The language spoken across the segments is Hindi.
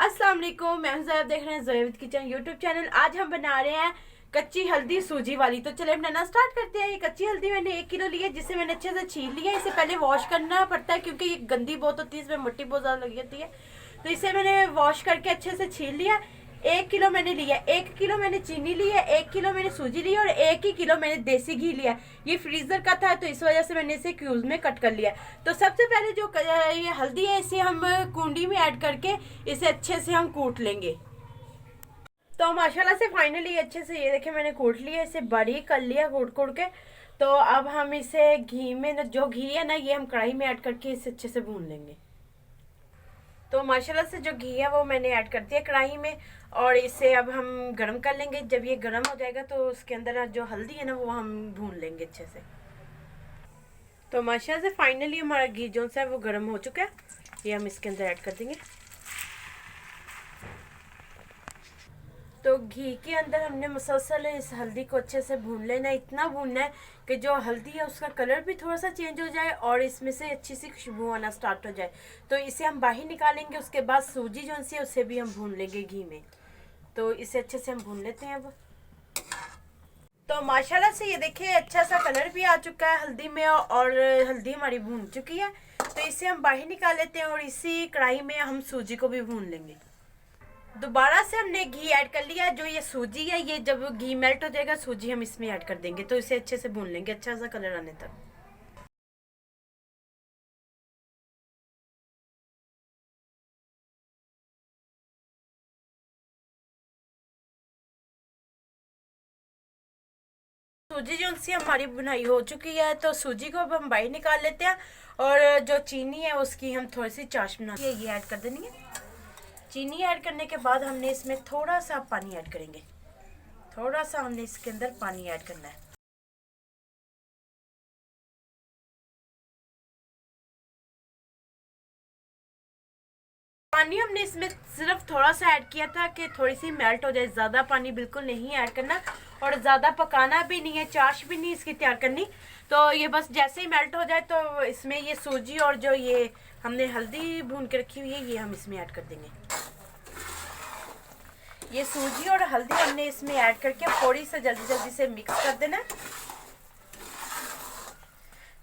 अस्सलाम वालेकुम, मैं हूं ज़ोया, देख रहे हैं Zoya with kitchen YouTube channel. आज हम बना रहे हैं कच्ची हल्दी सूजी वाली। तो चले बनाना स्टार्ट करते हैं। ये कच्ची हल्दी मैंने 1 किलो ली है, जिसे मैंने अच्छे से छील लिया है। इसे पहले वॉश करना पड़ता है क्योंकि ये गंदी बहुत होती है, इसमें मिट्टी बहुत ज़्यादा लगी होती है। तो इसे मैंने वॉश करके अच्छे से छील लिया। 1 किलो मैंने लिया, 1 किलो मैंने चीनी ली है, 1 किलो मैंने सूजी ली है और 1 ही किलो मैंने देसी घी लिया। ये फ्रीजर का था तो इस वजह से मैंने इसे क्यूब में कट कर लिया। तो सबसे पहले जो ये हल्दी है, इसे हम कुंडी में ऐड करके इसे अच्छे से हम कूट लेंगे। तो माशाल्लाह से फाइनली अच्छे से ये देखें मैंने कूट लिया, इसे बारीक कर लिया कूट कूट के। तो अब हम इसे घी में, जो घी है ना, ये हम कढ़ाई में ऐड करके इसे अच्छे से भून लेंगे। तो माशाल्लाह से जो घी है वो मैंने ऐड कर दिया कढ़ाई में और इसे अब हम गरम कर लेंगे। जब ये गरम हो जाएगा तो उसके अंदर जो हल्दी है ना वो हम भून लेंगे अच्छे से। तो माशाल्लाह से फाइनली हमारा घी जो सा है वो गरम हो चुका है, ये हम इसके अंदर ऐड कर देंगे। तो घी के अंदर हमने मुसलसल इस हल्दी को अच्छे से भून लेना, इतना भूनना है कि जो हल्दी है उसका कलर भी थोड़ा सा चेंज हो जाए और इसमें से अच्छी सी खुशबू आना स्टार्ट हो जाए। तो इसे हम बाहर निकालेंगे। उसके बाद सूजी जो सी है उसे भी हम भून लेंगे घी में। तो इसे अच्छे से हम भून लेते हैं अब। तो माशाल्लाह से ये देखिए अच्छा सा कलर भी आ चुका है हल्दी में और हल्दी हमारी भून चुकी है। तो इसे हम बाहर निकाल लेते हैं और इसी कढ़ाई में हम सूजी को भी भून लेंगे। दोबारा से हमने घी ऐड कर लिया। जो ये सूजी है, ये जब घी मेल्ट हो जाएगा सूजी हम इसमें ऐड कर देंगे। तो इसे अच्छे से भून लेंगे अच्छा सा कलर आने तक। सूजी जो सी हमारी बुनाई हो चुकी है तो सूजी को अब हम बाहर निकाल लेते हैं और जो चीनी है उसकी हम थोड़ी सी चाश बना के ये ऐड कर देनी है। चीनी ऐड करने के बाद हमने इसमें थोड़ा सा पानी ऐड करेंगे। थोड़ा सा हमने इसके अंदर पानी ऐड करना है। पानी हमने इसमें सिर्फ थोड़ा सा ऐड किया था कि थोड़ी सी मेल्ट हो जाए, ज़्यादा पानी बिल्कुल नहीं ऐड करना और ज़्यादा पकाना भी नहीं है, चाश भी नहीं इसकी तैयार करनी। तो ये बस जैसे ही मेल्ट हो जाए तो इसमें ये सूजी और जो ये हमने हल्दी भून के रखी हुई है ये हम इसमें ऐड कर देंगे। ये सूजी और हल्दी हमने इसमें ऐड करके थोड़ी सा जल्दी जल्दी से मिक्स कर देना।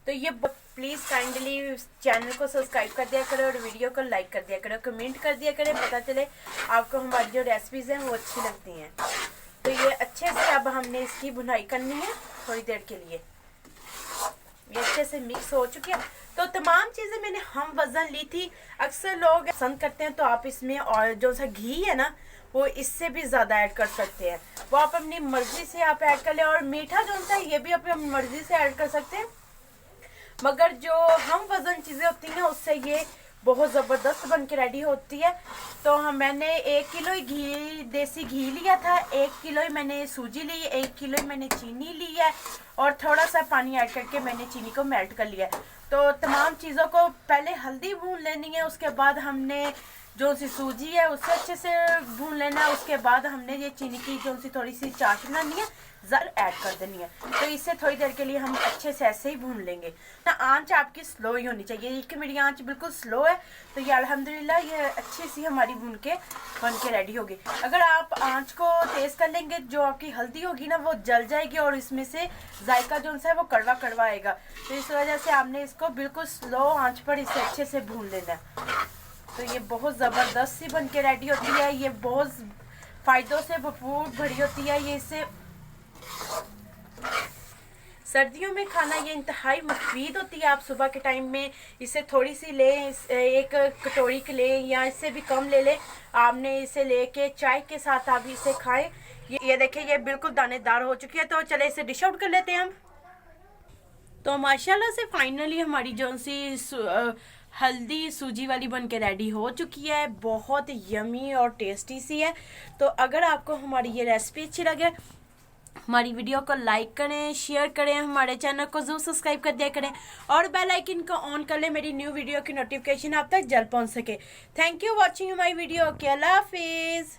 तो ये प्लीज़ काइंडली चैनल को सब्सक्राइब कर दिया करें और वीडियो को लाइक कर दिया करें, कमेंट कर दिया करें, पता चले आपको हमारी जो रेसिपीज़ हैं वो अच्छी लगती हैं। तो ये अच्छे से अब हमने इसकी भुनाई करनी है थोड़ी देर के लिए। ये अच्छे से मिक्स हो चुकी है। तो तमाम चीज़ें मैंने हम वज़न ली थी। अक्सर लोग पसंद करते हैं तो आप इसमें और जो सा घी है ना वो इससे भी ज़्यादा ऐड कर सकते हैं, वो आप अपनी मर्ज़ी से आप ऐड कर लें। और मीठा जो सा है ये भी आप अपनी मर्ज़ी से ऐड कर सकते हैं, मगर जो हम वज़न चीज़ें होती हैं उससे ये बहुत ज़बरदस्त बन के रेडी होती है। तो मैंने 1 किलो घी, देसी घी लिया था, 1 किलो ही मैंने सूजी ली, 1 किलो ही मैंने चीनी ली है और थोड़ा सा पानी ऐड करके मैंने चीनी को मेल्ट कर लिया है। तो तमाम चीज़ों को पहले हल्दी भून लेनी है, उसके बाद हमने जो सी सूजी है उसे अच्छे से भून लेना है, उसके बाद हमने ये चीनी की जो सी थोड़ी सी चाश बनानी है, ज़र ऐड कर देनी है। तो इससे थोड़ी देर के लिए हम अच्छे से ऐसे ही भून लेंगे ना। आंच आपकी स्लो ही होनी चाहिए, कि मेरी आंच बिल्कुल स्लो है। तो ये अल्हम्दुलिल्लाह ये अच्छी सी हमारी बन के रेडी होगी। अगर आप आंच को तेज़ कर लेंगे जो आपकी हल्दी होगी ना वो जल जाएगी और इसमें से जायका जो सा है वो कड़वा कड़वा आएगा। तो इस वजह से आपने इसको बिल्कुल स्लो आँच पर इसे अच्छे से भून लेना है। तो ये बहुत ज़बरदस्त सी बन के रेडी होती है। ये बहुत फ़ायदों से भरपूर भरी होती है। ये इसे सर्दियों में खाना ये इंतहाई मुफीद होती है। आप सुबह के टाइम में इसे थोड़ी सी लें, एक कटोरी के लें या इससे भी कम ले लें। आपने इसे लेके चाय के साथ आप इसे खाएं। ये देखिए ये बिल्कुल दानेदार हो चुकी है। तो चले इसे डिश आउट कर लेते हैं हम। तो माशाल्लाह से फाइनली हमारी जो सी हल्दी सूजी वाली बन के रेडी हो चुकी है, बहुत यमी और टेस्टी सी है। तो अगर आपको हमारी ये रेसिपी अच्छी लगे, हमारी वीडियो को लाइक करें, शेयर करें, हमारे चैनल को जरूर सब्सक्राइब कर दिया करें और बेल आइकन को ऑन कर लें, मेरी न्यू वीडियो की नोटिफिकेशन आप तक जल्द पहुंच सके। Thank you watching my video. अल्लाह हाफिज़।